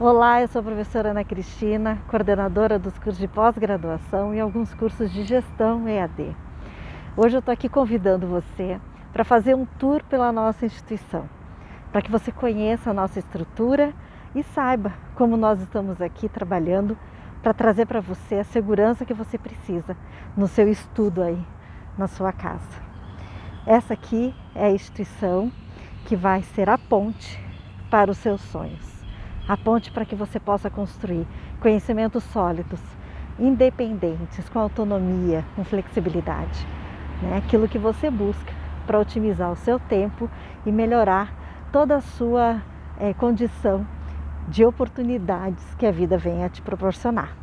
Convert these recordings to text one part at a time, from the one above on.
Olá, eu sou a professora Ana Cristina, coordenadora dos cursos de pós-graduação e alguns cursos de gestão EAD. Hoje eu estou aqui convidando você para fazer um tour pela nossa instituição, para que você conheça a nossa estrutura e saiba como nós estamos aqui trabalhando para trazer para você a segurança que você precisa no seu estudo aí, na sua casa. Essa aqui é a instituição que vai ser a ponte para os seus sonhos. A ponte para que você possa construir conhecimentos sólidos, independentes, com autonomia, com flexibilidade. Aquilo que você busca para otimizar o seu tempo e melhorar toda a sua condição de oportunidades que a vida vem a te proporcionar.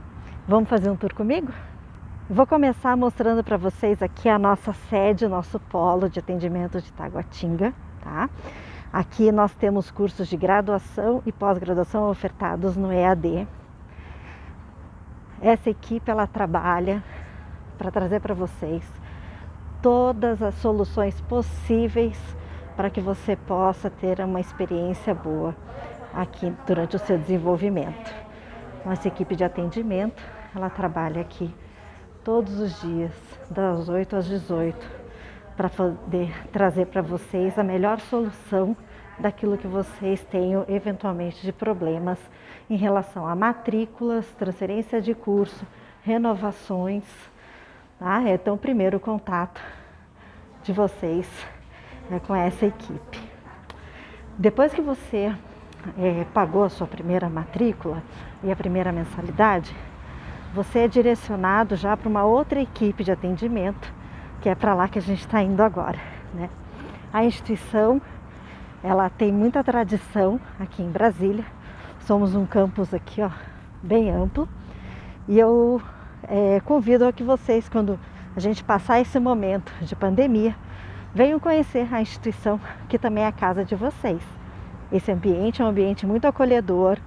Vamos fazer um tour comigo? Vou começar mostrando para vocês aqui a nossa sede, o nosso polo de atendimento de Taguatinga, tá? Aqui nós temos cursos de graduação e pós-graduação ofertados no EAD. Essa equipe ela trabalha para trazer para vocês todas as soluções possíveis para que você possa ter uma experiência boa aqui durante o seu desenvolvimento. Nossa equipe de atendimento, ela trabalha aqui todos os dias, das 8 às 18, para poder trazer para vocês a melhor solução daquilo que vocês tenham eventualmente de problemas em relação a matrículas, transferência de curso, renovações. Tá? Então, o primeiro contato de vocês é com essa equipe. Depois que você pagou a sua primeira matrícula e a primeira mensalidade, você é direcionado já para uma outra equipe de atendimento, que é para lá que a gente está indo agora, né? A instituição, ela tem muita tradição aqui em Brasília. Somos um campus aqui, ó, bem amplo. E eu convido a que vocês, quando a gente passar esse momento de pandemia, venham conhecer a instituição, que também é a casa de vocês. Esse ambiente é um ambiente muito acolhedor.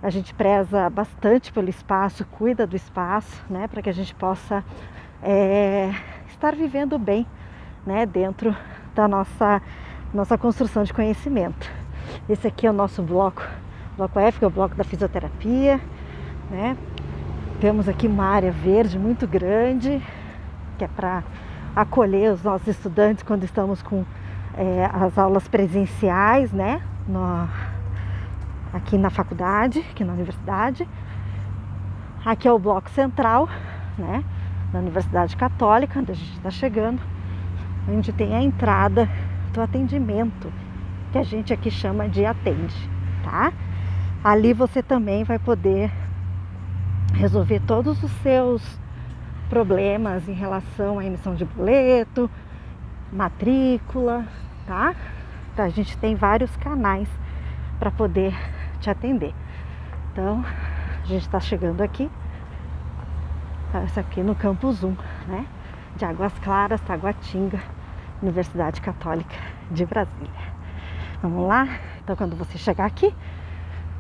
A gente preza bastante pelo espaço, cuida do espaço, né, para que a gente possa estar vivendo bem, né, dentro da nossa construção de conhecimento. Esse aqui é o nosso bloco F, que é o bloco da fisioterapia, né? Temos aqui uma área verde muito grande, que é para acolher os nossos estudantes quando estamos com as aulas presenciais, né? Aqui na faculdade, aqui na universidade. Aqui é o bloco central, né? Da Universidade Católica, onde a gente está chegando, onde tem a entrada do atendimento, que a gente aqui chama de atende, tá? Ali você também vai poder resolver todos os seus problemas em relação à emissão de boleto, matrícula, tá? Então, a gente tem vários canais para poder te atender. Então, a gente está chegando aqui. Essa aqui no Campus 1, né? De Águas Claras, Taguatinga, Universidade Católica de Brasília. Vamos lá? Então, quando você chegar aqui,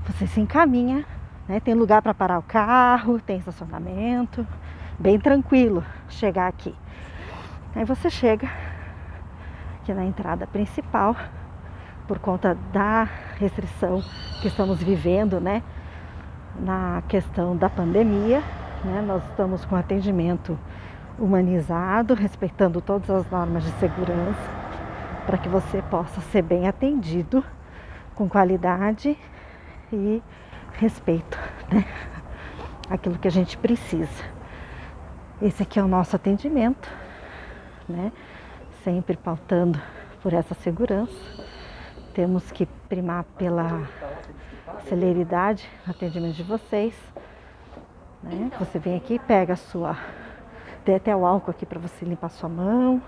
você se encaminha, né? Tem lugar para parar o carro, tem estacionamento, bem tranquilo chegar aqui. Aí você chega aqui na entrada principal, por conta da restrição que estamos vivendo, né? Na questão da pandemia. Nós estamos com atendimento humanizado, respeitando todas as normas de segurança, para que você possa ser bem atendido, com qualidade e respeito, né? Aquilo que a gente precisa. Esse aqui é o nosso atendimento, né? Sempre pautando por essa segurança. Temos que primar pela celeridade no atendimento de vocês. Você vem aqui, pega a sua... Tem até o álcool aqui para você limpar a sua mão.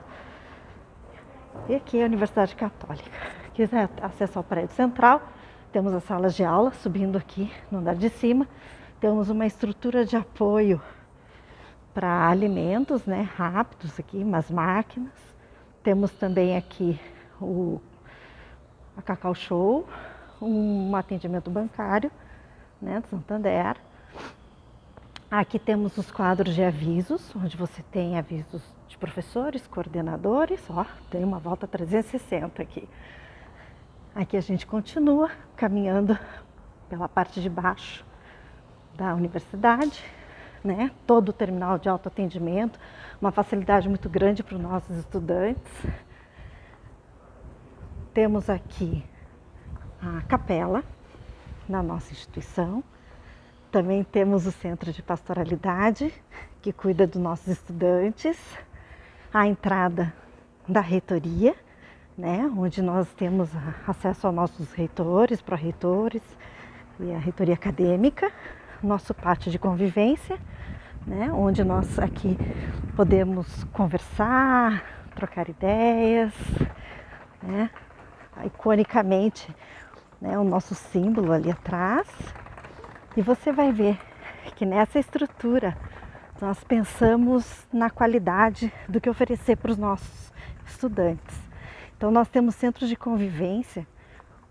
E aqui é a Universidade Católica. Quiser acesso ao prédio central, temos as salas de aula subindo aqui no andar de cima. Temos uma estrutura de apoio para alimentos, né, rápidos aqui, umas máquinas. Temos também aqui a Cacau Show, um atendimento bancário, né, do Santander. Aqui temos os quadros de avisos, onde você tem avisos de professores, coordenadores, ó, tem uma volta 360 aqui. Aqui a gente continua caminhando pela parte de baixo da universidade, né? Todo o terminal de autoatendimento, uma facilidade muito grande para os nossos estudantes. Temos aqui a capela na nossa instituição. Também temos o centro de pastoralidade, que cuida dos nossos estudantes. A entrada da reitoria, né, onde nós temos acesso aos nossos reitores, pró-reitores e a reitoria acadêmica. Nosso pátio de convivência, né, onde nós aqui podemos conversar, trocar ideias, né, iconicamente, né, o nosso símbolo ali atrás. E você vai ver que nessa estrutura nós pensamos na qualidade do que oferecer para os nossos estudantes. Então nós temos centros de convivência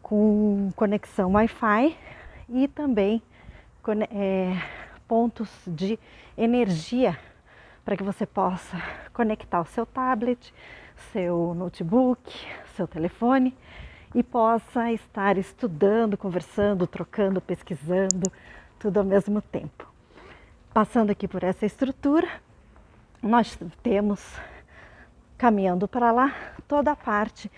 com conexão Wi-Fi e também pontos de energia para que você possa conectar o seu tablet, seu notebook, seu telefone e possa estar estudando, conversando, trocando, pesquisando, tudo ao mesmo tempo. Passando aqui por essa estrutura, nós temos, caminhando para lá, toda a parte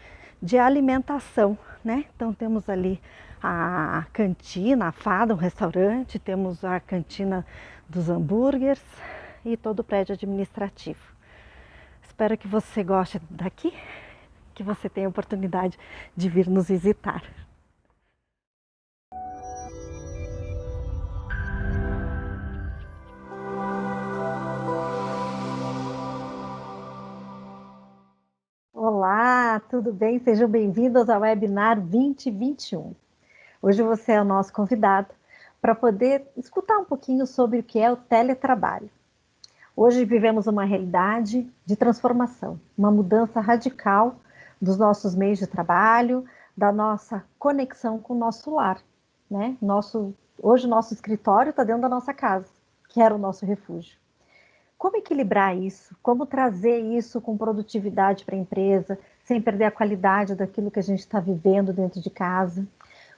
de alimentação, né? Então temos ali a cantina, a fada, um restaurante, temos a cantina dos hambúrgueres e todo o prédio administrativo. Espero que você goste daqui, que você tenha a oportunidade de vir nos visitar. Olá, tudo bem? Sejam bem-vindos ao webinar 2021. Hoje você é o nosso convidado para poder escutar um pouquinho sobre o que é o teletrabalho. Hoje vivemos uma realidade de transformação, uma mudança radical dos nossos meios de trabalho, da nossa conexão com o nosso lar, né? Hoje o nosso escritório está dentro da nossa casa, que era o nosso refúgio. Como equilibrar isso? Como trazer isso com produtividade para a empresa, sem perder a qualidade daquilo que a gente está vivendo dentro de casa?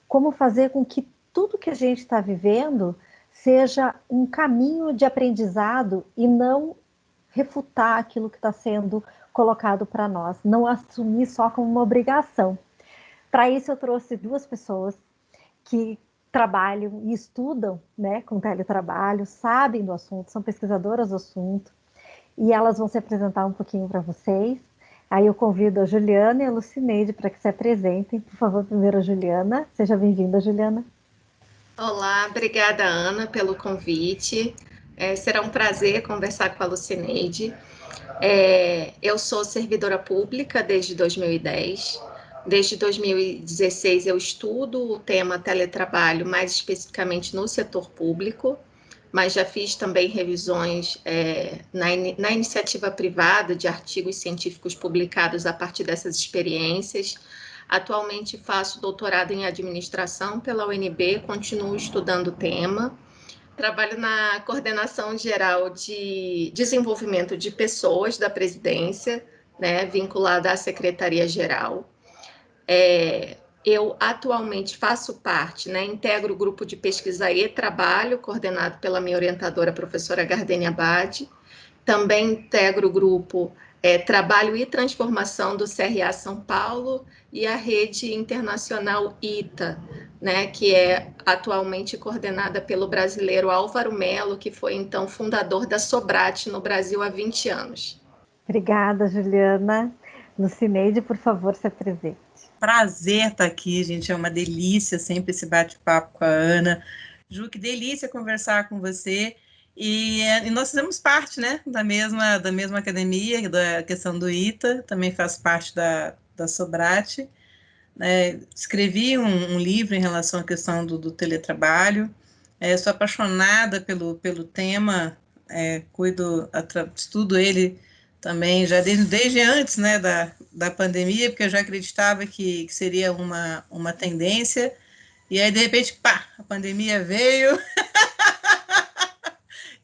Como fazer com que tudo que a gente está vivendo seja um caminho de aprendizado e não refutar aquilo que está sendo colocado para nós, não assumir só como uma obrigação. Para isso eu trouxe duas pessoas que trabalham e estudam, né, com teletrabalho, sabem do assunto, são pesquisadoras do assunto, e elas vão se apresentar um pouquinho para vocês. Aí eu convido a Juliana e a Lucineide para que se apresentem. Por favor, primeiro a Juliana. Seja bem-vinda, Juliana. Olá, obrigada, Ana, pelo convite. Será um prazer conversar com a Lucineide. Eu sou servidora pública desde 2010. Desde 2016 eu estudo o tema teletrabalho, mais especificamente no setor público, mas já fiz também revisões na iniciativa privada de artigos científicos publicados a partir dessas experiências. Atualmente faço doutorado em administração pela UNB, continuo estudando o tema. Trabalho na coordenação geral de desenvolvimento de pessoas da presidência, né, vinculada à secretaria-geral. Eu atualmente faço parte, né, integro o grupo de pesquisa e trabalho, coordenado pela minha orientadora, professora Gardênia Abad. Também integro o grupo Trabalho e Transformação do CRA São Paulo e a rede internacional ITA, né, que é atualmente coordenada pelo brasileiro Álvaro Melo, que foi então fundador da Sobrate no Brasil há 20 anos. Obrigada, Juliana. Lucineide, por favor, se apresente. Prazer estar aqui, gente, é uma delícia sempre esse bate-papo com a Ana. Ju, que delícia conversar com você. E nós fizemos parte, né, da mesma academia, da questão do ITA, também faço parte da Sobrate. Escrevi um livro em relação à questão do teletrabalho. Sou apaixonada pelo tema, estudo ele também já desde antes, né, da pandemia, porque eu já acreditava que seria uma tendência, e aí de repente, pá, a pandemia veio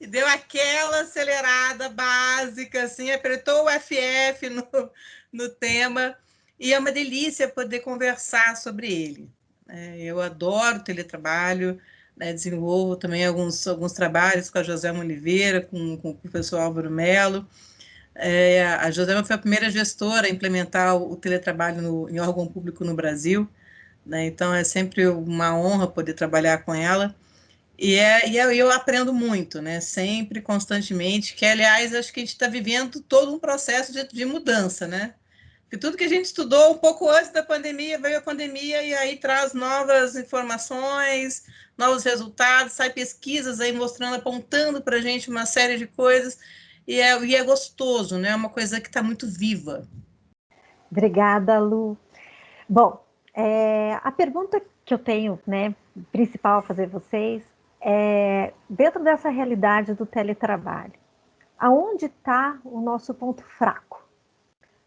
e deu aquela acelerada básica, assim, apertou o FF no tema, e é uma delícia poder conversar sobre ele, Eu adoro teletrabalho, né, desenvolvo também alguns trabalhos com a Joselma Oliveira, com o professor Álvaro Mello. A Joselma foi a primeira gestora a implementar o teletrabalho em órgão público no Brasil, né, então é sempre uma honra poder trabalhar com ela. Eu aprendo muito, né? Sempre, constantemente, que, aliás, acho que a gente está vivendo todo um processo de mudança, né? Porque tudo que a gente estudou um pouco antes da pandemia, veio a pandemia e aí traz novas informações, novos resultados, sai pesquisas aí mostrando, apontando para a gente uma série de coisas, e é gostoso, né? É uma coisa que está muito viva. Obrigada, Lu. Bom, a pergunta que eu tenho, né, principal a fazer vocês, dentro dessa realidade do teletrabalho, aonde está o nosso ponto fraco?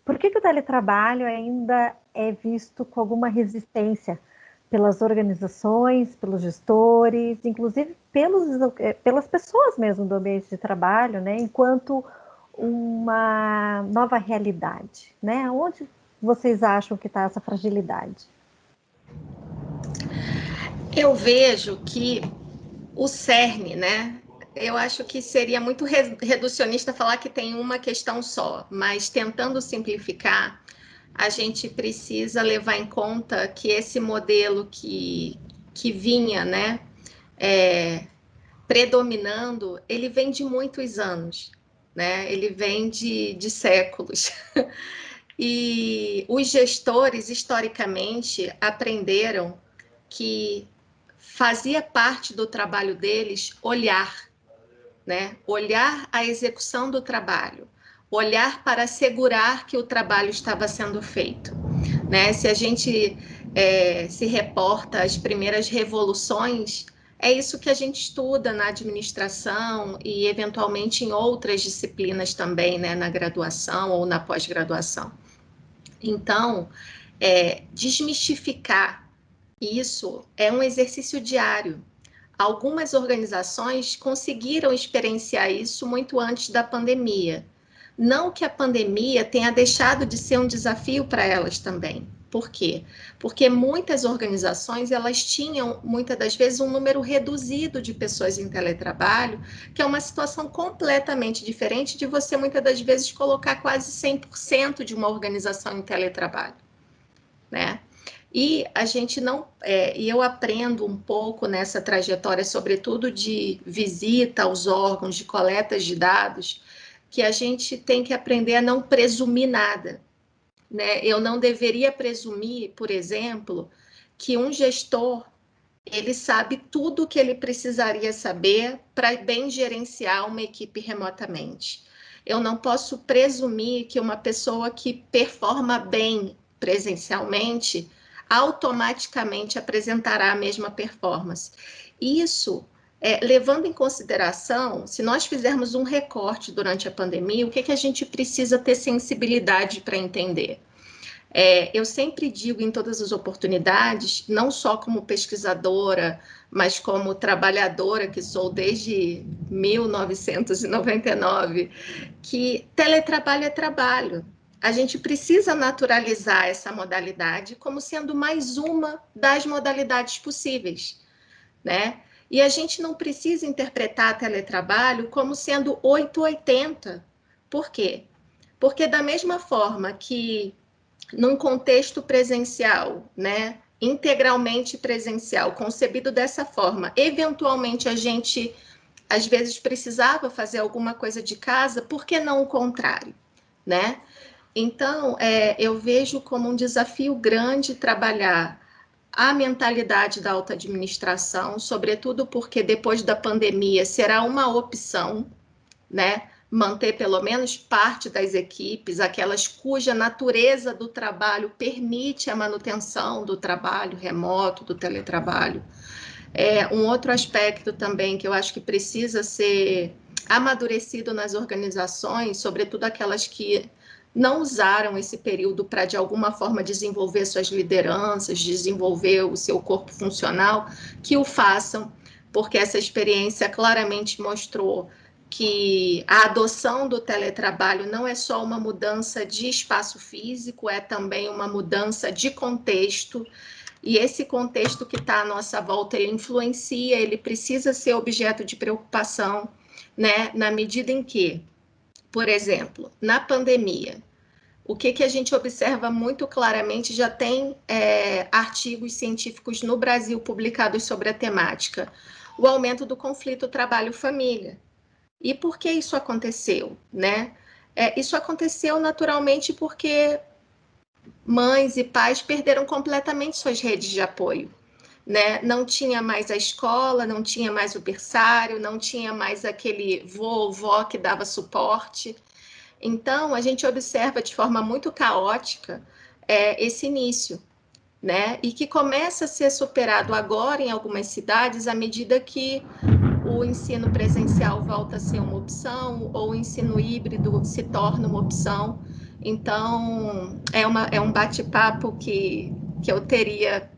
Por que o teletrabalho ainda é visto com alguma resistência pelas organizações, pelos gestores, inclusive pelas pessoas mesmo do ambiente de trabalho, né, enquanto uma nova realidade, né? Onde vocês acham que está essa fragilidade? Eu vejo que o cerne, né? Eu acho que seria muito reducionista falar que tem uma questão só, mas tentando simplificar, a gente precisa levar em conta que esse modelo que vinha, né, predominando, ele vem de muitos anos, né? Ele vem de séculos. E os gestores, historicamente, aprenderam que fazia parte do trabalho deles olhar, né? Olhar a execução do trabalho, olhar para assegurar que o trabalho estava sendo feito, né? Se a gente se reporta às primeiras revoluções, é isso que a gente estuda na administração e eventualmente em outras disciplinas também, né? Na graduação ou na pós-graduação. Então, desmistificar isso é um exercício diário. Algumas organizações conseguiram experienciar isso muito antes da pandemia. Não que a pandemia tenha deixado de ser um desafio para elas também. Por quê? Porque muitas organizações, elas tinham, muitas das vezes, um número reduzido de pessoas em teletrabalho, que é uma situação completamente diferente de você, muitas das vezes, colocar quase 100% de uma organização em teletrabalho, né? E a gente não, e eu aprendo um pouco nessa trajetória, sobretudo de visita aos órgãos, de coletas de dados, que a gente tem que aprender a não presumir nada, né? Eu não deveria presumir, por exemplo, que um gestor ele sabe tudo o que ele precisaria saber para bem gerenciar uma equipe remotamente. Eu não posso presumir que uma pessoa que performa bem presencialmente automaticamente apresentará a mesma performance. Isso, levando em consideração, se nós fizermos um recorte durante a pandemia, o que a gente precisa ter sensibilidade para entender? Eu sempre digo em todas as oportunidades, não só como pesquisadora, mas como trabalhadora, que sou desde 1999, que teletrabalho é trabalho. A gente precisa naturalizar essa modalidade como sendo mais uma das modalidades possíveis, né? E a gente não precisa interpretar teletrabalho como sendo 880. Por quê? Porque da mesma forma que num contexto presencial, né, integralmente presencial, concebido dessa forma, eventualmente a gente às vezes precisava fazer alguma coisa de casa, por que não o contrário, né? Então, eu vejo como um desafio grande trabalhar a mentalidade da alta administração, sobretudo porque depois da pandemia será uma opção, né? Manter pelo menos parte das equipes, aquelas cuja natureza do trabalho permite a manutenção do trabalho remoto, do teletrabalho. Um outro aspecto também que eu acho que precisa ser amadurecido nas organizações, sobretudo aquelas que não usaram esse período para, de alguma forma, desenvolver suas lideranças, desenvolver o seu corpo funcional, que o façam, porque essa experiência claramente mostrou que a adoção do teletrabalho não é só uma mudança de espaço físico, é também uma mudança de contexto, E esse contexto que está à nossa volta, ele influencia, ele precisa ser objeto de preocupação, né? Na medida em que, por exemplo, na pandemia, o que a gente observa muito claramente, já tem artigos científicos no Brasil publicados sobre a temática, o aumento do conflito trabalho-família. E por que isso aconteceu, né? Isso aconteceu naturalmente porque mães e pais perderam completamente suas redes de apoio, né? Não tinha mais a escola, não tinha mais o berçário, não tinha mais aquele vovó que dava suporte. Então, a gente observa de forma muito caótica esse início, né? E que começa a ser superado agora em algumas cidades à medida que o ensino presencial volta a ser uma opção ou o ensino híbrido se torna uma opção. Então, é um bate-papo que eu teria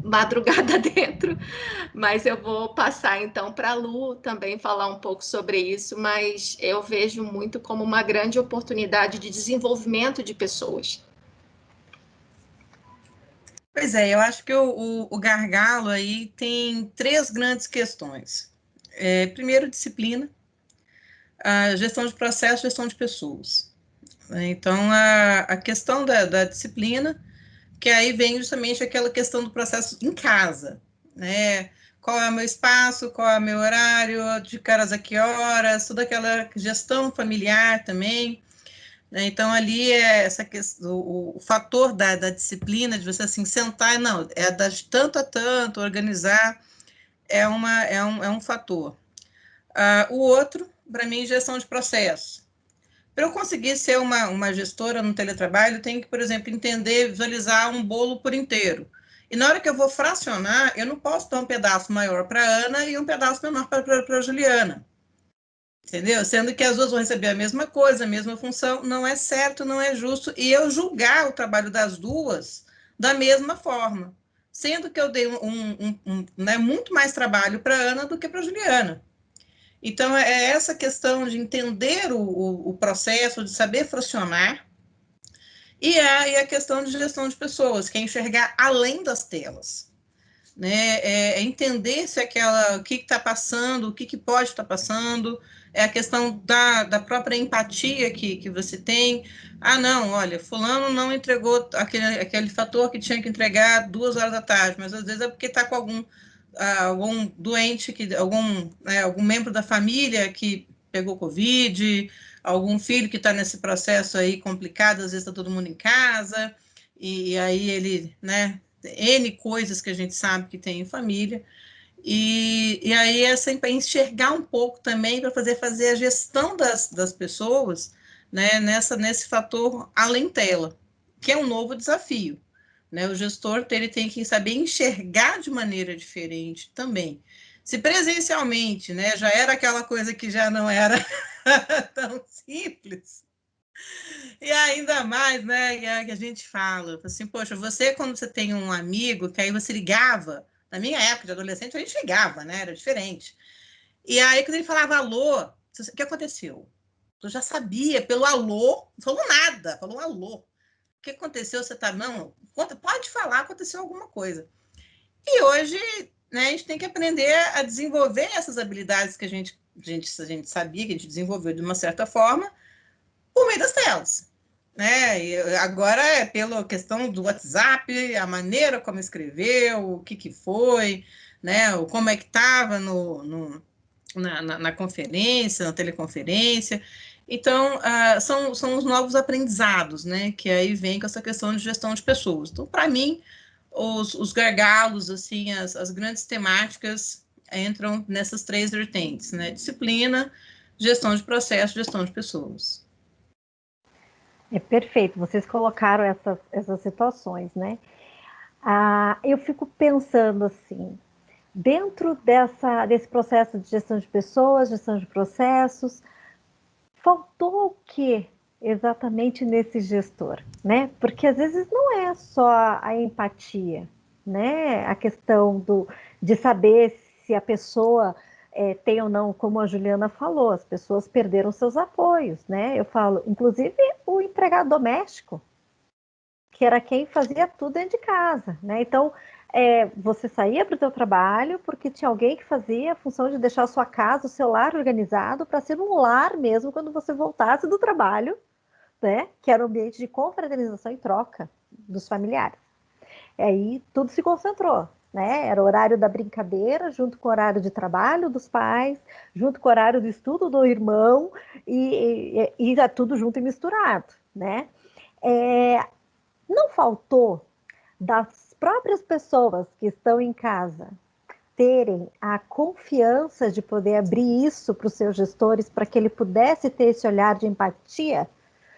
madrugada dentro, mas eu vou passar então para a Lu também falar um pouco sobre isso, mas eu vejo muito como uma grande oportunidade de desenvolvimento de pessoas. Pois é, eu acho que o gargalo aí tem três grandes questões. Primeiro, disciplina, a gestão de processo, gestão de pessoas. Então, a questão da disciplina, que aí vem justamente aquela questão do processo em casa, né? Qual é o meu espaço, qual é o meu horário, de que horas a que horas, toda aquela gestão familiar também, né? Então, ali é essa questão, o fator da disciplina, de você assim, sentar, não, de tanto a tanto, organizar, é um fator. O outro, para mim, gestão de processo. Para eu conseguir ser uma gestora no teletrabalho, eu tenho que, por exemplo, entender, visualizar um bolo por inteiro. E na hora que eu vou fracionar, eu não posso dar um pedaço maior para a Ana e um pedaço menor para a Juliana. Entendeu? Sendo que as duas vão receber a mesma coisa, a mesma função, não é certo, não é justo, e eu julgar o trabalho das duas da mesma forma. Sendo que eu dei né, muito mais trabalho para a Ana do que para a Juliana. Então, é essa questão de entender o processo, de saber fracionar, e a questão de gestão de pessoas, que é enxergar além das telas. Né? Entender se o que está passando, o que pode estar passando, é a questão da própria empatia que você tem. Não, olha, fulano não entregou aquele fator que tinha que entregar 2 horas da tarde, mas às vezes é porque está com algum doente, algum membro da família que pegou Covid, algum filho que está nesse processo aí complicado, às vezes está todo mundo em casa, e aí ele, né, N coisas que a gente sabe que tem em família, e aí é sempre enxergar um pouco também para fazer a gestão das pessoas, né, nesse fator além tela, que é um novo desafio. Né? O gestor ele tem que saber enxergar de maneira diferente também. Se presencialmente, né, já era aquela coisa que já não era tão simples, e ainda mais, né, que a gente fala, assim, poxa, você quando você tem um amigo, que aí você ligava, na minha época de adolescente a gente ligava, né, era diferente. E aí quando ele falava alô, o que aconteceu? Eu já sabia, pelo alô, não falou nada, falou um alô. O que aconteceu? Você tá, não, pode falar, aconteceu alguma coisa. E hoje, né, a gente tem que aprender a desenvolver essas habilidades que a gente sabia que a gente desenvolveu de uma certa forma por meio das telas. Né? E agora é pela questão do WhatsApp, a maneira como escreveu, o que foi, né? Como é que estava na conferência, na teleconferência. Então, são os novos aprendizados, né? Que aí vem com essa questão de gestão de pessoas. Então, para mim, os gargalos, assim, as grandes temáticas entram nessas três vertentes, né? Disciplina, gestão de processo, gestão de pessoas. É perfeito, vocês colocaram essas situações, né? Eu fico pensando assim, dentro desse processo de gestão de pessoas, gestão de processos, faltou o que exatamente nesse gestor, né? Porque às vezes não é só a empatia, né? A questão de saber se a pessoa tem ou não, como a Juliana falou, as pessoas perderam seus apoios, né? Eu falo, inclusive o empregado doméstico, que era quem fazia tudo dentro de casa, né? Então, você saía para o seu trabalho porque tinha alguém que fazia a função de deixar a sua casa, o seu lar organizado para ser um lar mesmo quando você voltasse do trabalho, né? Que era um ambiente de confraternização e troca dos familiares. E aí tudo se concentrou, né? Era o horário da brincadeira, junto com o horário de trabalho dos pais, junto com o horário do estudo do irmão, e tudo junto e misturado, né? É, não faltou das próprias pessoas que estão em casa terem a confiança de poder abrir isso para os seus gestores, para que ele pudesse ter esse olhar de empatia,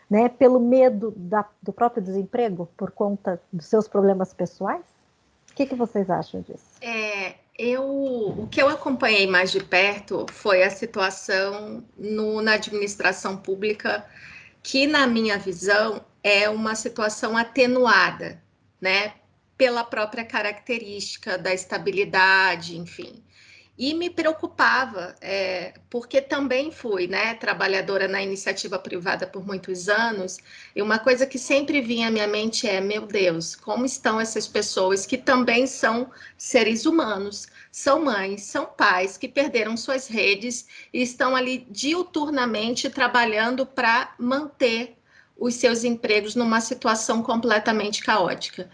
né, pelo medo do próprio desemprego, por conta dos seus problemas pessoais? O que vocês acham disso? O que eu acompanhei mais de perto foi a situação na administração pública, que, na minha visão, é uma situação atenuada, né, pela própria característica da estabilidade, enfim. E me preocupava, porque também fui, né, trabalhadora na iniciativa privada por muitos anos, e uma coisa que sempre vinha à minha mente é, meu Deus, como estão essas pessoas que também são seres humanos, são mães, são pais que perderam suas redes e estão ali diuturnamente trabalhando para manter os seus empregos numa situação completamente caótica.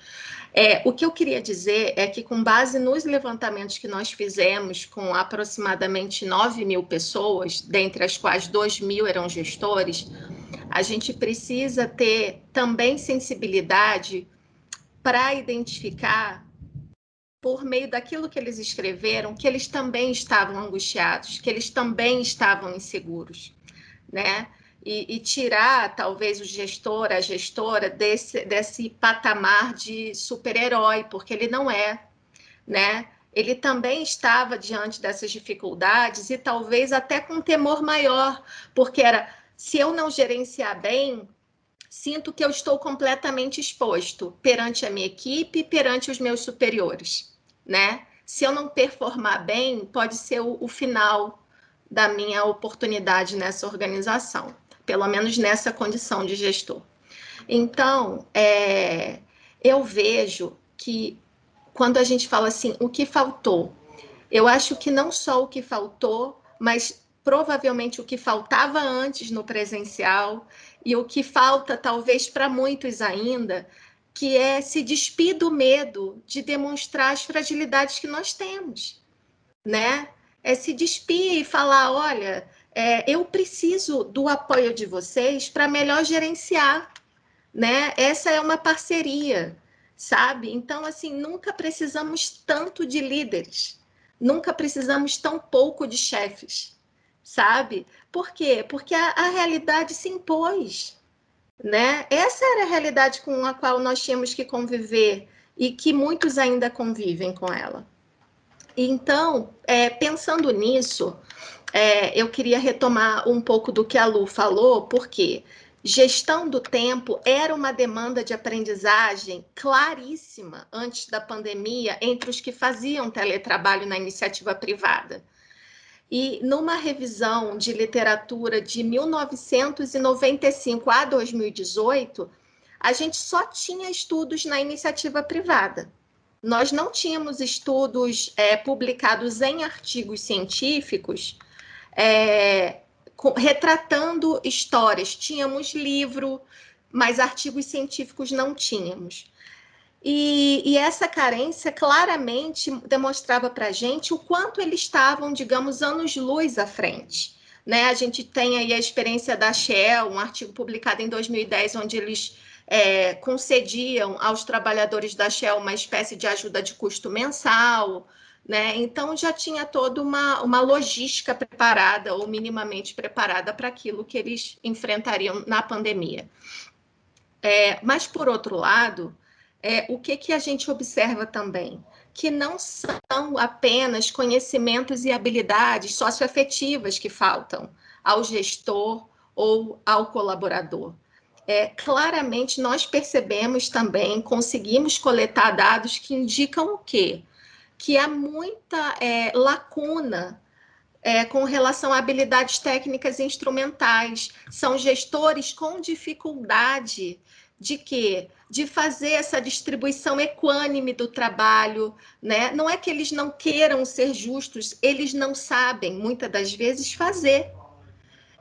O que eu queria dizer é que, com base nos levantamentos que nós fizemos com aproximadamente 9.000 pessoas, dentre as quais 2.000 eram gestores, a gente precisa ter também sensibilidade para identificar, por meio daquilo que eles escreveram, que eles também estavam angustiados, que eles também estavam inseguros, né? E tirar, talvez, o gestor, a gestora, desse patamar de super-herói, porque ele não é, né? Ele também estava diante dessas dificuldades e talvez até com um temor maior, porque era, se eu não gerenciar bem, sinto que eu estou completamente exposto perante a minha equipe, perante os meus superiores, né? Se eu não performar bem, pode ser o final da minha oportunidade nessa organização, pelo menos nessa condição de gestor. Então, eu vejo que quando a gente fala assim, o que faltou, eu acho que não só o que faltou, mas provavelmente o que faltava antes no presencial e o que falta talvez para muitos ainda, que é se despir do medo de demonstrar as fragilidades que nós temos, né? É se despir e falar, olha, eu preciso do apoio de vocês para melhor gerenciar, né? Essa é uma parceria, sabe? Então, assim, nunca precisamos tanto de líderes, nunca precisamos tão pouco de chefes, sabe? Por quê? Porque a realidade se impôs, né? Essa era a realidade com a qual nós tínhamos que conviver e que muitos ainda convivem com ela. Então, pensando nisso, eu queria retomar um pouco do que a Lu falou, porque gestão do tempo era uma demanda de aprendizagem claríssima antes da pandemia entre os que faziam teletrabalho na iniciativa privada. E numa revisão de literatura de 1995 a 2018, a gente só tinha estudos na iniciativa privada. Nós não tínhamos estudos publicados em artigos científicos retratando histórias. Tínhamos livro, mas artigos científicos não tínhamos. E essa carência claramente demonstrava para a gente o quanto eles estavam, digamos, anos-luz à frente. Né? A gente tem aí a experiência da Shell, um artigo publicado em 2010, onde eles concediam aos trabalhadores da Shell uma espécie de ajuda de custo mensal, né? Então já tinha toda uma logística preparada ou minimamente preparada para aquilo que eles enfrentariam na pandemia. Mas, por outro lado, o que a gente observa também? Que não são apenas conhecimentos e habilidades socioafetivas que faltam ao gestor ou ao colaborador. Claramente, nós percebemos também, conseguimos coletar dados que indicam o quê? Que há muita lacuna com relação a habilidades técnicas e instrumentais. São gestores com dificuldade de quê? De fazer essa distribuição equânime do trabalho, né? Não é que eles não queiram ser justos, eles não sabem, muitas das vezes, fazer.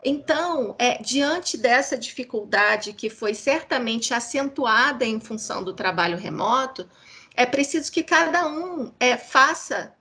Então, diante dessa dificuldade que foi certamente acentuada em função do trabalho remoto, é preciso que cada um faça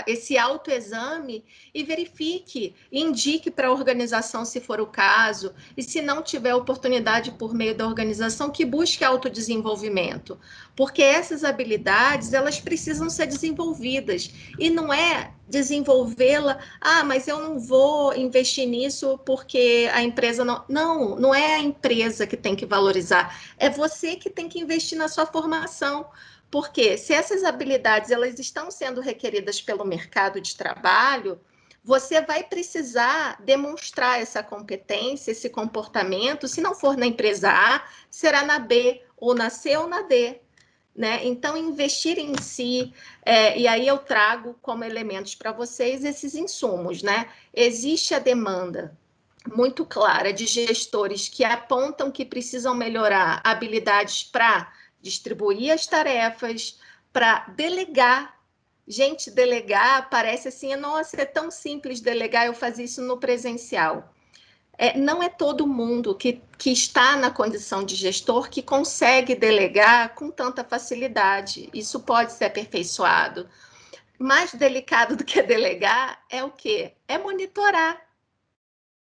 esse autoexame e verifique, indique para a organização se for o caso, e se não tiver oportunidade por meio da organização, que busque autodesenvolvimento, porque essas habilidades, elas precisam ser desenvolvidas, e não é desenvolvê-la, mas eu não vou investir nisso porque a empresa não... Não, não é a empresa que tem que valorizar, é você que tem que investir na sua formação. Porque se essas habilidades elas estão sendo requeridas pelo mercado de trabalho, você vai precisar demonstrar essa competência, esse comportamento. Se não for na empresa A, será na B, ou na C ou na D. Né? Então, investir em si, e aí eu trago como elementos para vocês esses insumos. Né? Existe a demanda muito clara de gestores que apontam que precisam melhorar habilidades para distribuir as tarefas, para delegar. Gente, delegar parece assim, nossa, é tão simples delegar, eu fazia isso no presencial. Não é todo mundo que está na condição de gestor que consegue delegar com tanta facilidade. Isso pode ser aperfeiçoado. Mais delicado do que delegar é o quê? É monitorar,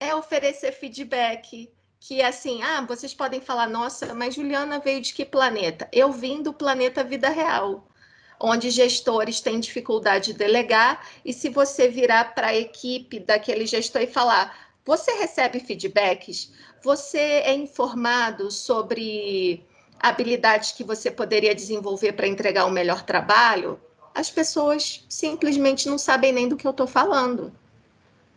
é oferecer feedback, que assim, vocês podem falar, nossa, mas Juliana veio de que planeta? Eu vim do planeta vida real, onde gestores têm dificuldade de delegar, e se você virar para a equipe daquele gestor e falar, você recebe feedbacks? Você é informado sobre habilidades que você poderia desenvolver para entregar um melhor trabalho? As pessoas simplesmente não sabem nem do que eu estou falando.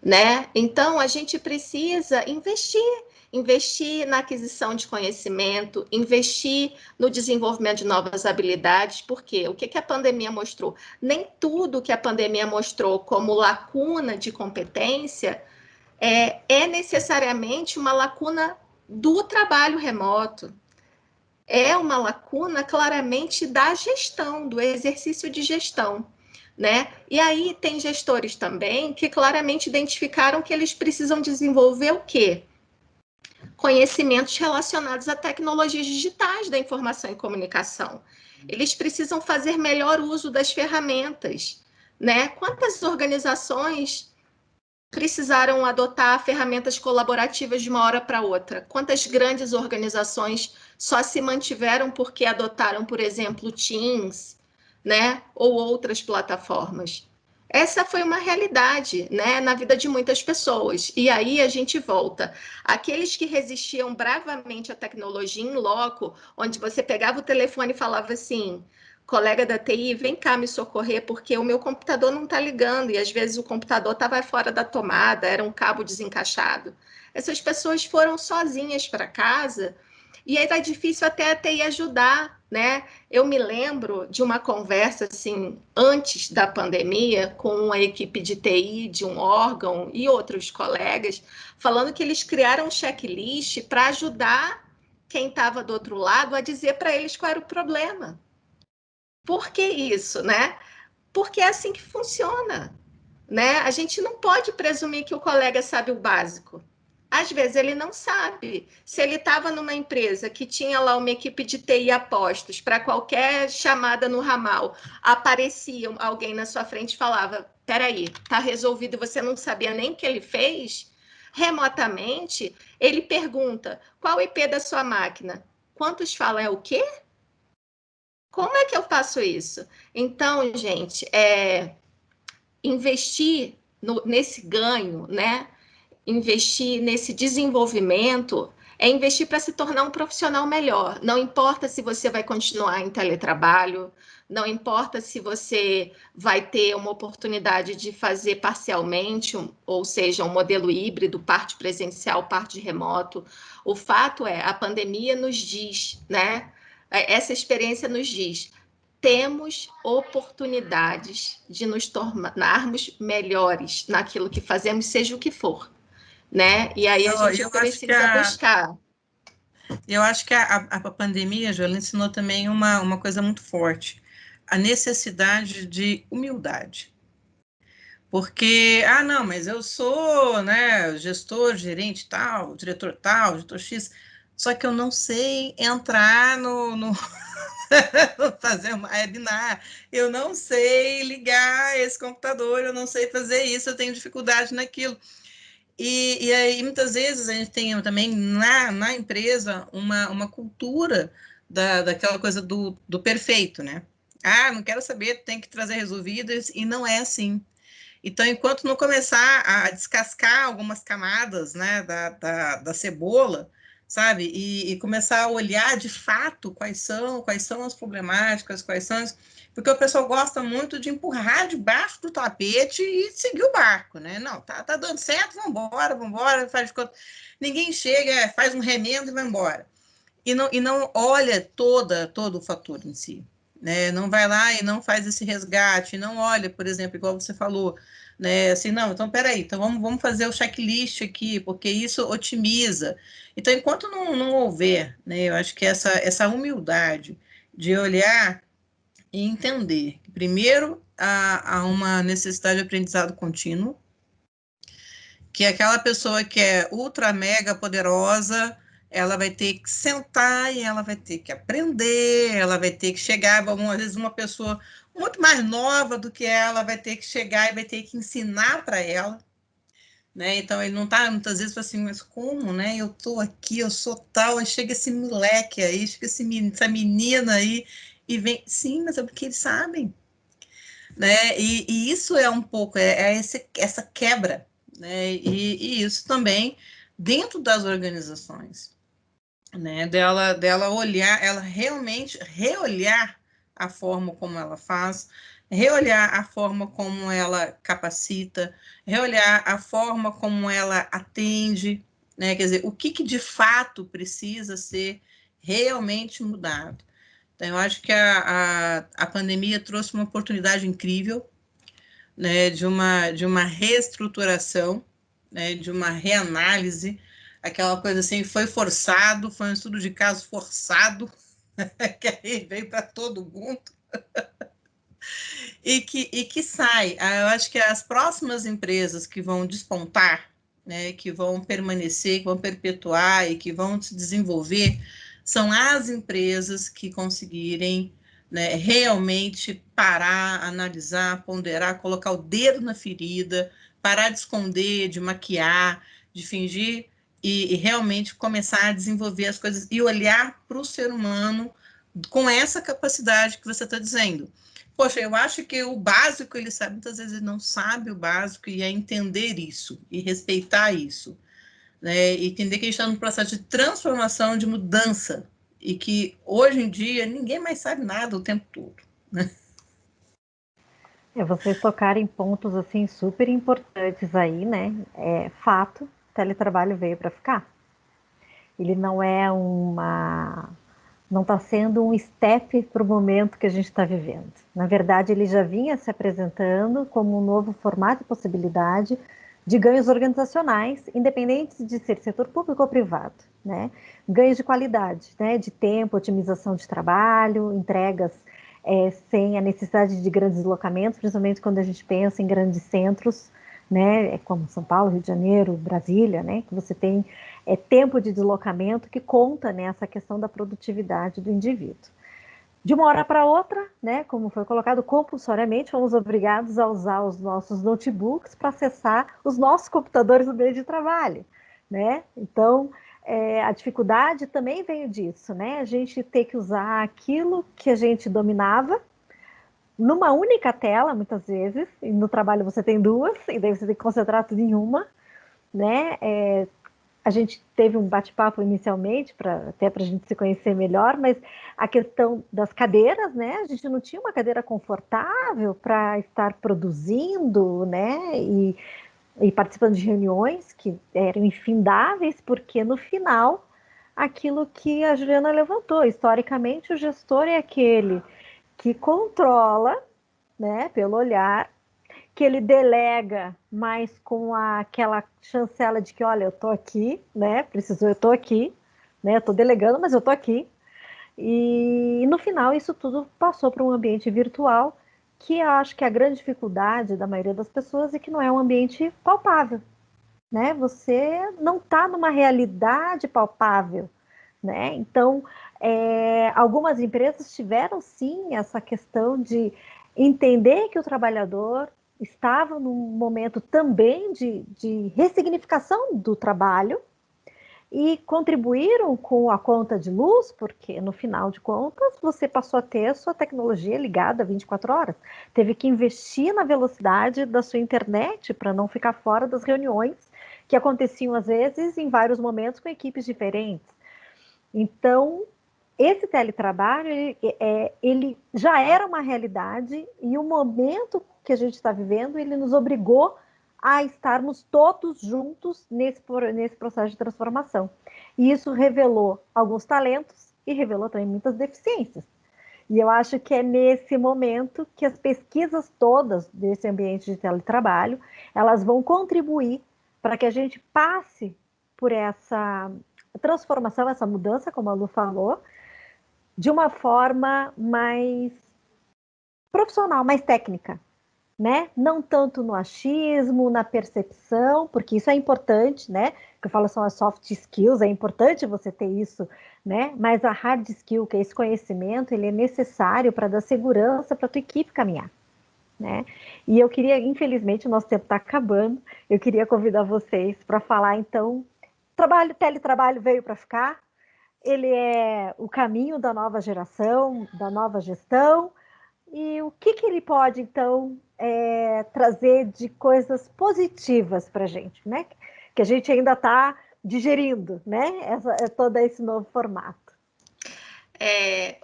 Né? Então, a gente precisa investir na aquisição de conhecimento, investir no desenvolvimento de novas habilidades, porque o que a pandemia mostrou? Nem tudo que a pandemia mostrou como lacuna de competência é necessariamente uma lacuna do trabalho remoto. É uma lacuna claramente da gestão, do exercício de gestão. Né? E aí tem gestores também que claramente identificaram que eles precisam desenvolver o quê? Conhecimentos relacionados a tecnologias digitais da informação e comunicação. Eles precisam fazer melhor uso das ferramentas. Né? Quantas organizações precisaram adotar ferramentas colaborativas de uma hora para outra? Quantas grandes organizações só se mantiveram porque adotaram, por exemplo, Teams, né? Ou outras plataformas? Essa foi uma realidade, né, na vida de muitas pessoas. E aí a gente volta. Aqueles que resistiam bravamente à tecnologia em loco, onde você pegava o telefone e falava assim, colega da TI, vem cá me socorrer, porque o meu computador não está ligando, e às vezes o computador estava fora da tomada, era um cabo desencaixado. Essas pessoas foram sozinhas para casa, e aí era difícil até a TI ajudar, né? Eu me lembro de uma conversa, assim, antes da pandemia, com a equipe de TI de um órgão e outros colegas, falando que eles criaram um checklist para ajudar quem estava do outro lado a dizer para eles qual era o problema. Por que isso, né? Porque é assim que funciona, né? A gente não pode presumir que o colega sabe o básico. Às vezes ele não sabe. Se ele estava numa empresa que tinha lá uma equipe de TI a postos, para qualquer chamada no ramal, aparecia alguém na sua frente e falava, peraí, está resolvido e você não sabia nem o que ele fez? Remotamente, ele pergunta, qual o IP da sua máquina? Quantos falam é o quê? Como é que eu faço isso? Então, gente, investir nesse ganho, né? Investir nesse desenvolvimento é investir para se tornar um profissional melhor. Não importa se você vai continuar em teletrabalho, não importa se você vai ter uma oportunidade de fazer parcialmente, ou seja, um modelo híbrido, parte presencial, parte remoto. O fato é, a pandemia nos diz, né? Essa experiência nos diz, temos oportunidades de nos tornarmos melhores naquilo que fazemos, seja o que for. Né? E aí a gente Eu acho que precisa buscar. Eu acho que a pandemia, Joana, ensinou também uma coisa muito forte, a necessidade de humildade. Porque, não, mas eu sou, né, gestor, gerente tal, diretor X, só que eu não sei entrar no fazer uma webinar, eu não sei ligar esse computador, eu não sei fazer isso, eu tenho dificuldade naquilo. E aí, muitas vezes, a gente tem também na empresa uma cultura daquela coisa do perfeito, né? Não quero saber, tem que trazer resolvidas, e não é assim. Então, enquanto não começar a descascar algumas camadas, né, da cebola, sabe, e começar a olhar de fato quais são as problemáticas, porque o pessoal gosta muito de empurrar debaixo do tapete e seguir o barco, né? Não, tá dando certo, vamos embora, faz de conta. Ninguém chega, faz um remendo e vai embora. E não olha todo o fator em si, né? Não vai lá e não faz esse resgate, não olha, por exemplo, igual você falou, né? Assim, não, então peraí, então vamos fazer o checklist aqui, porque isso otimiza. Então, enquanto não houver, né, eu acho que essa humildade de olhar e entender que, primeiro, há uma necessidade de aprendizado contínuo, que aquela pessoa que é ultra mega poderosa, ela vai ter que sentar e ela vai ter que aprender, ela vai ter que chegar, às vezes uma pessoa muito mais nova do que ela vai ter que chegar e vai ter que ensinar para ela, né? Então ele não está muitas vezes assim, mas como, né? Eu tô aqui, eu sou tal, aí chega esse moleque aí, chega essa menina aí e vem, sim, mas é porque eles sabem, né? E isso é um pouco, essa quebra, né? E isso também dentro das organizações, né? Dela olhar, ela realmente reolhar a forma como ela faz, reolhar a forma como ela capacita, reolhar a forma como ela atende, né? Quer dizer, o que de fato precisa ser realmente mudado. Então, eu acho que a pandemia trouxe uma oportunidade incrível, né, de uma reestruturação, né, de uma reanálise, aquela coisa assim, foi forçado, foi um estudo de caso forçado, que aí veio para todo mundo, e que sai. Eu acho que as próximas empresas que vão despontar, né, que vão permanecer, que vão perpetuar e que vão se desenvolver, são as empresas que conseguirem, né, realmente parar, analisar, ponderar, colocar o dedo na ferida, parar de esconder, de maquiar, de fingir e realmente começar a desenvolver as coisas e olhar para o ser humano com essa capacidade que você está dizendo. Poxa, eu acho que o básico ele sabe, muitas vezes ele não sabe o básico, e é entender isso, e respeitar isso, né? E entender que a gente está num processo de transformação, de mudança, e que hoje em dia ninguém mais sabe nada o tempo todo, né? Vocês tocarem pontos assim super importantes aí, né? É fato, teletrabalho veio para ficar. Ele não está sendo um step para o momento que a gente está vivendo. Na verdade, ele já vinha se apresentando como um novo formato e possibilidade de ganhos organizacionais, independentes de ser setor público ou privado, né? Ganhos de qualidade, né? De tempo, otimização de trabalho, entregas sem a necessidade de grandes deslocamentos, principalmente quando a gente pensa em grandes centros, né? Como São Paulo, Rio de Janeiro, Brasília, né? Que você tem tempo de deslocamento que conta nessa questão da produtividade do indivíduo. De uma hora para outra, né, como foi colocado, compulsoriamente fomos obrigados a usar os nossos notebooks para acessar os nossos computadores no meio de trabalho, né? Então, a dificuldade também veio disso, né? A gente ter que usar aquilo que a gente dominava numa única tela, muitas vezes, e no trabalho você tem duas, e daí você tem que concentrar tudo em uma, né? A gente teve um bate-papo inicialmente, até para a gente se conhecer melhor, mas a questão das cadeiras, né? A gente não tinha uma cadeira confortável para estar produzindo, né? E participando de reuniões que eram infindáveis, porque no final, aquilo que a Juliana levantou, historicamente, o gestor é aquele que controla, né, pelo olhar, que ele delega, mas com aquela chancela de que, olha, eu tô aqui, né? Precisou, eu tô aqui, né? Eu estou delegando, mas eu estou aqui. E no final isso tudo passou para um ambiente virtual, que eu acho que a grande dificuldade da maioria das pessoas é que não é um ambiente palpável, né? Você não está numa realidade palpável, né? Então, algumas empresas tiveram sim essa questão de entender que o trabalhador estava num momento também de ressignificação do trabalho e contribuíram com a conta de luz, porque no final de contas você passou a ter a sua tecnologia ligada 24 horas. Teve que investir na velocidade da sua internet para não ficar fora das reuniões que aconteciam às vezes em vários momentos com equipes diferentes. Então, esse teletrabalho, ele já era uma realidade e o momento que a gente está vivendo, ele nos obrigou a estarmos todos juntos nesse processo de transformação. E isso revelou alguns talentos e revelou também muitas deficiências. E eu acho que é nesse momento que as pesquisas todas desse ambiente de teletrabalho, elas vão contribuir para que a gente passe por essa transformação, essa mudança, como a Lu falou, de uma forma mais profissional, mais técnica, né? Não tanto no achismo, na percepção, porque isso é importante, né? Que eu falo são as soft skills, é importante você ter isso, né? Mas a hard skill, que é esse conhecimento, ele é necessário para dar segurança para a tua equipe caminhar, né? E eu queria, infelizmente, o nosso tempo está acabando, eu queria convidar vocês para falar, então, teletrabalho veio para ficar, ele é o caminho da nova geração, da nova gestão, e o que ele pode, então, trazer de coisas positivas para a gente, né? Que a gente ainda está digerindo, né? Todo esse novo formato.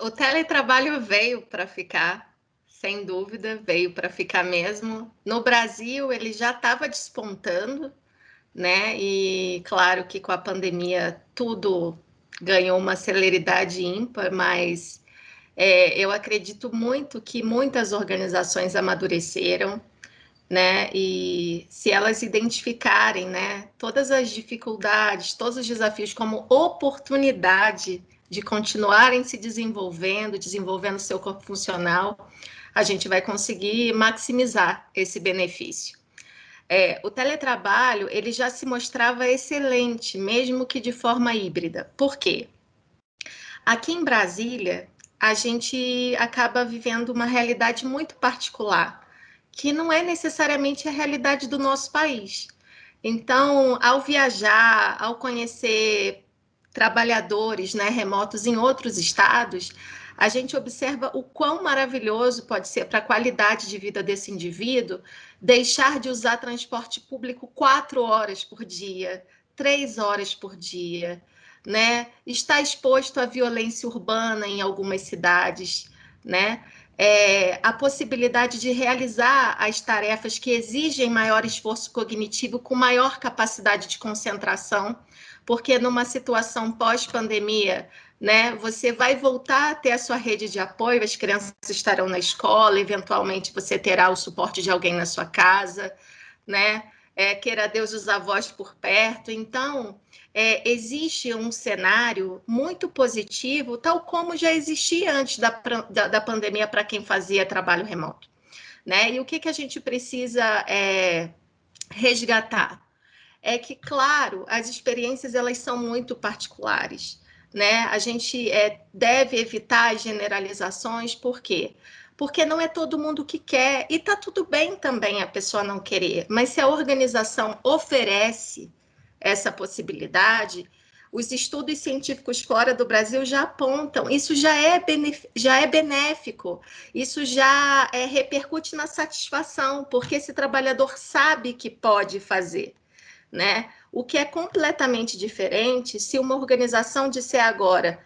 O teletrabalho veio para ficar, sem dúvida, veio para ficar mesmo. No Brasil, ele já estava despontando, né? E claro que com a pandemia tudo ganhou uma celeridade ímpar, mas eu acredito muito que muitas organizações amadureceram, né? E se elas identificarem, né, todas as dificuldades, todos os desafios como oportunidade de continuarem se desenvolvendo, desenvolvendo seu corpo funcional, a gente vai conseguir maximizar esse benefício. O teletrabalho, ele já se mostrava excelente, mesmo que de forma híbrida. Por quê? Aqui em Brasília, a gente acaba vivendo uma realidade muito particular, que não é necessariamente a realidade do nosso país. Então, ao viajar, ao conhecer trabalhadores, né, remotos em outros estados, a gente observa o quão maravilhoso pode ser para a qualidade de vida desse indivíduo deixar de usar transporte público 4 horas por dia, 3 horas por dia, né? Está exposto à violência urbana em algumas cidades, né? A possibilidade de realizar as tarefas que exigem maior esforço cognitivo com maior capacidade de concentração, porque numa situação pós-pandemia, né, você vai voltar a ter a sua rede de apoio, as crianças estarão na escola, eventualmente você terá o suporte de alguém na sua casa, né? Queira Deus os avós por perto. Então, existe um cenário muito positivo, tal como já existia antes da pandemia para quem fazia trabalho remoto, né? E o que a gente precisa resgatar? É que, claro, as experiências elas são muito particulares, né? A gente deve evitar as generalizações, por quê? Porque não é todo mundo que quer, e tá tudo bem também a pessoa não querer, mas se a organização oferece essa possibilidade, os estudos científicos fora do Brasil já apontam, isso já é benéfico, isso já repercute na satisfação, porque esse trabalhador sabe que pode fazer, né? O que é completamente diferente se uma organização disser agora,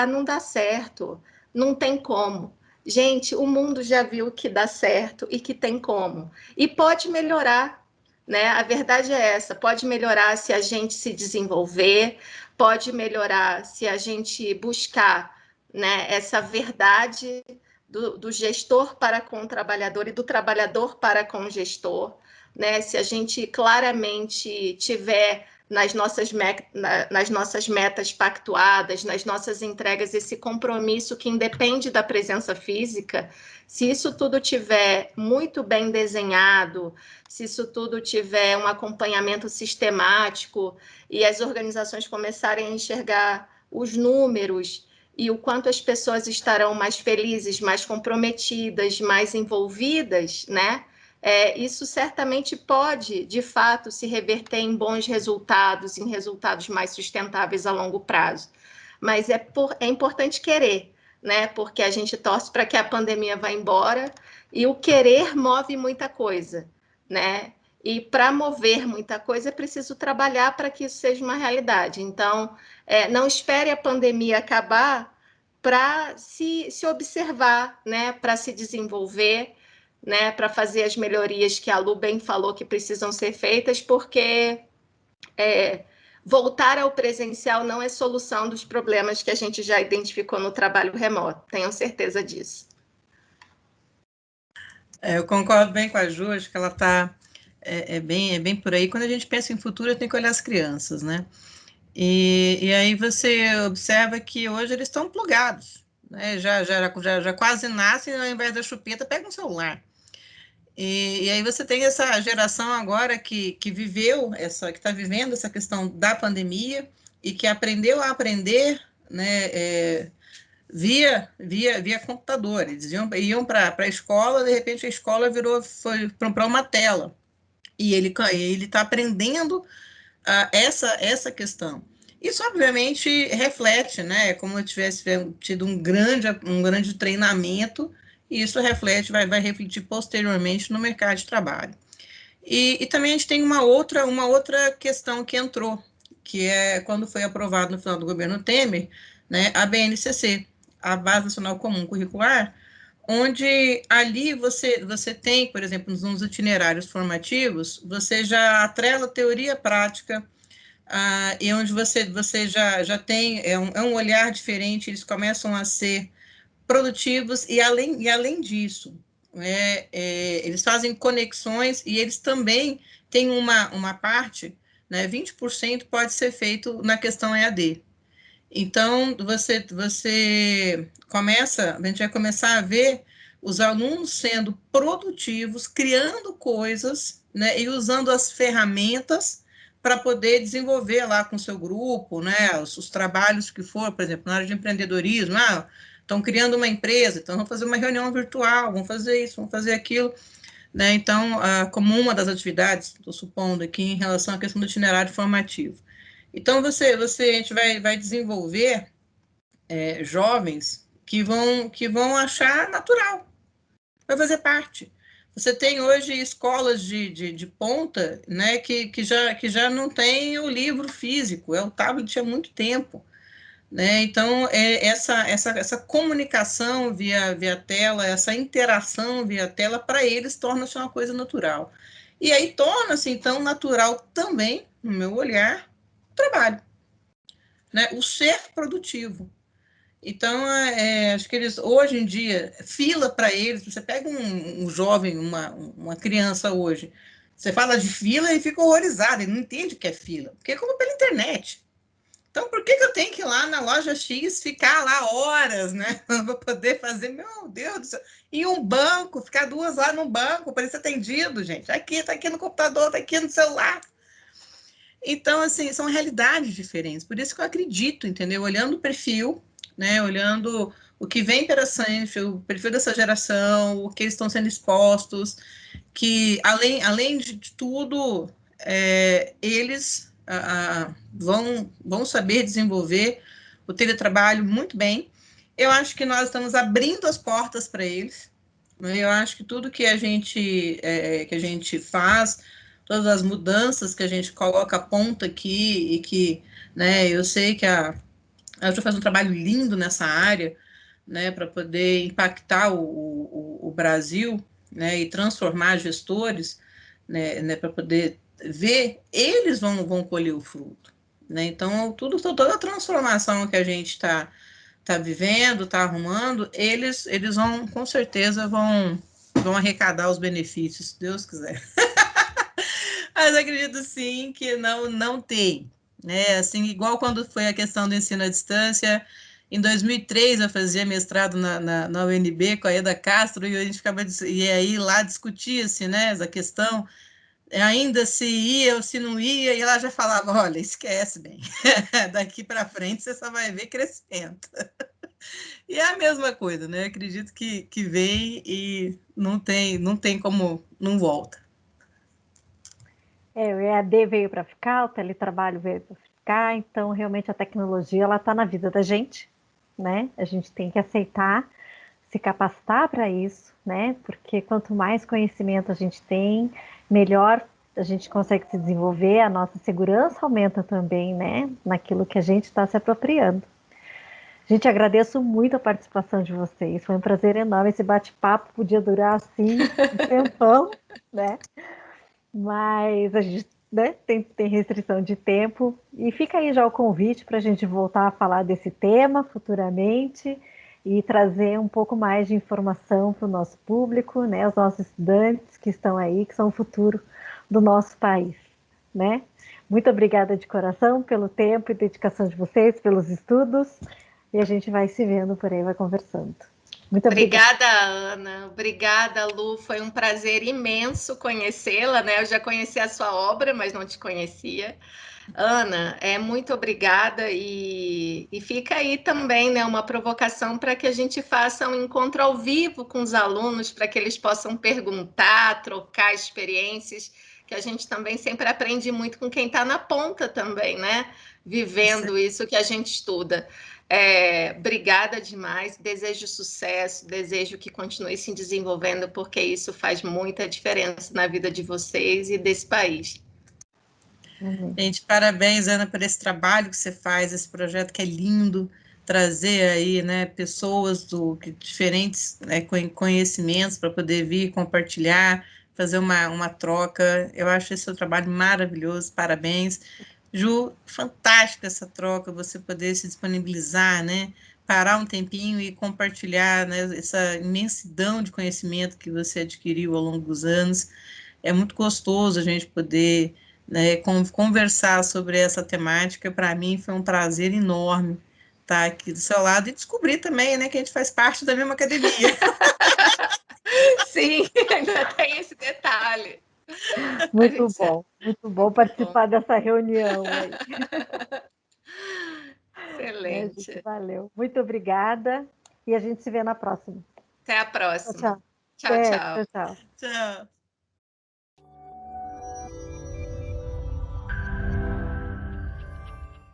não dá certo, não tem como. Gente, o mundo já viu que dá certo e que tem como. E pode melhorar, né? A verdade é essa, pode melhorar se a gente se desenvolver, pode melhorar se a gente buscar, né, essa verdade do gestor para com o trabalhador e do trabalhador para com o gestor, né? Se a gente claramente tiver nas nossas metas pactuadas, nas nossas entregas, esse compromisso que independe da presença física, se isso tudo tiver muito bem desenhado, se isso tudo tiver um acompanhamento sistemático e as organizações começarem a enxergar os números e o quanto as pessoas estarão mais felizes, mais comprometidas, mais envolvidas, né? Isso certamente pode, de fato, se reverter em bons resultados, em resultados mais sustentáveis a longo prazo. Mas é importante querer, né? Porque a gente torce para que a pandemia vá embora e o querer move muita coisa, né? E para mover muita coisa é preciso trabalhar para que isso seja uma realidade. Então, não espere a pandemia acabar para se observar, né? Para se desenvolver, né, para fazer as melhorias que a Lu bem falou que precisam ser feitas, porque voltar ao presencial não é solução dos problemas que a gente já identificou no trabalho remoto, tenham certeza disso. Eu concordo bem com a Ju, acho que ela está bem por aí. Quando a gente pensa em futuro, tem que olhar as crianças, né? E aí você observa que hoje eles estão plugados, né? Já quase nascem, ao invés da chupeta, pega um celular. E aí você tem essa geração agora que viveu que está vivendo essa questão da pandemia e que aprendeu a aprender, né, via computador. Eles iam para a escola, de repente a escola foi para uma tela. E ele está aprendendo essa questão. Isso, obviamente, reflete, né, como eu tivesse tido um grande treinamento, e isso vai refletir posteriormente no mercado de trabalho. E também a gente tem uma outra questão que entrou, que é quando foi aprovado no final do governo Temer, né, a BNCC, a Base Nacional Comum Curricular, onde ali você tem, por exemplo, nos itinerários formativos, você já atrela teoria prática, e onde você já tem um olhar diferente, eles começam a ser produtivos, e além disso, eles fazem conexões, e eles também têm uma parte, né, 20% pode ser feito na questão EAD. Então, a gente vai começar a ver os alunos sendo produtivos, criando coisas, né, e usando as ferramentas para poder desenvolver lá com o seu grupo, né, os trabalhos que for, por exemplo, na área de empreendedorismo, estão criando uma empresa, então vamos fazer uma reunião virtual, vamos fazer isso, vamos fazer aquilo, né, então, como uma das atividades, estou supondo aqui, em relação à questão do itinerário formativo. Então, a gente vai desenvolver jovens que vão achar natural, vai fazer parte. Você tem hoje escolas de ponta, né, que já não tem o livro físico, o tablet há muito tempo, né? Então, essa comunicação via tela, essa interação via tela, para eles torna-se uma coisa natural. E aí torna-se, então, natural também, no meu olhar, o trabalho, né? O ser produtivo. Então, acho que eles, hoje em dia, fila para eles, você pega um jovem, uma criança hoje, você fala de fila e fica horrorizado, ele não entende o que é fila, porque é como pela internet. Então, por que eu tenho que ir lá na loja X, ficar lá horas, né, para poder fazer, meu Deus do céu, e um banco, ficar 2 horas no banco para ser atendido, gente, tá aqui no computador, tá aqui no celular. Então, assim, são realidades diferentes, por isso que eu acredito, entendeu, olhando o perfil, né, olhando o que vem pela frente, o perfil dessa geração, o que eles estão sendo expostos, que além de tudo, eles vão saber desenvolver o teletrabalho muito bem. Eu acho que nós estamos abrindo as portas para eles, né? Eu acho que tudo que a gente faz, todas as mudanças que a gente coloca a ponta aqui, e que, né, eu sei que a Ju faz um trabalho lindo nessa área, né, para poder impactar o Brasil, né, e transformar gestores, né, para poder ver, eles vão colher o fruto, né? Então, toda a transformação que a gente está vivendo, está arrumando, eles vão, com certeza, vão arrecadar os benefícios, se Deus quiser. Mas acredito sim que não tem, né? Assim, igual quando foi a questão do ensino à distância, em 2003 eu fazia mestrado na UNB com a Eda Castro e a gente ficava e aí lá discutia-se, né, essa questão, ainda se ia ou se não ia, e ela já falava, olha, esquece bem, daqui para frente você só vai ver crescimento. E é a mesma coisa, né? Acredito que vem e não tem como não volta. O EAD veio para ficar, o teletrabalho veio para ficar, então realmente a tecnologia ela está na vida da gente, né? A gente tem que aceitar, se capacitar para isso, né? Porque quanto mais conhecimento a gente tem, melhor a gente consegue se desenvolver, a nossa segurança aumenta também, né? Naquilo que a gente está se apropriando. Gente, agradeço muito a participação de vocês. Foi um prazer enorme. Esse bate-papo podia durar assim um tempão, né? Mas a gente, né, tem restrição de tempo. E fica aí já o convite para a gente voltar a falar desse tema futuramente e trazer um pouco mais de informação para o nosso público, né? Os nossos estudantes que estão aí, que são o futuro do nosso país, né? Muito obrigada de coração pelo tempo e dedicação de vocês, pelos estudos. E a gente vai se vendo por aí, vai conversando. Muito obrigada. Obrigada, Ana. Obrigada, Lu. Foi um prazer imenso conhecê-la, né? Eu já conhecia a sua obra, mas não te conhecia. Ana, muito obrigada e fica aí também, né, uma provocação para que a gente faça um encontro ao vivo com os alunos, para que eles possam perguntar, trocar experiências, que a gente também sempre aprende muito com quem está na ponta também, né? Vivendo isso que a gente estuda. Obrigada demais, desejo sucesso, desejo que continue se desenvolvendo, porque isso faz muita diferença na vida de vocês e desse país. Gente, parabéns, Ana, por esse trabalho que você faz, esse projeto que é lindo, trazer aí, né, pessoas diferentes, né, conhecimentos para poder vir compartilhar, fazer uma troca. Eu acho esse seu trabalho maravilhoso, parabéns. Ju, fantástica essa troca, você poder se disponibilizar, né, parar um tempinho e compartilhar, né, essa imensidão de conhecimento que você adquiriu ao longo dos anos. É muito gostoso a gente poder, né, conversar sobre essa temática. Para mim foi um prazer enorme estar aqui do seu lado e descobrir também, né, que a gente faz parte da mesma academia. Sim, ainda tem esse detalhe. Muito bom participar dessa reunião aí. Né, gente? Excelente. Valeu. Muito obrigada e a gente se vê na próxima. Até a Tchau, próxima. tchau. Tchau, Até, tchau. tchau, tchau. Tchau.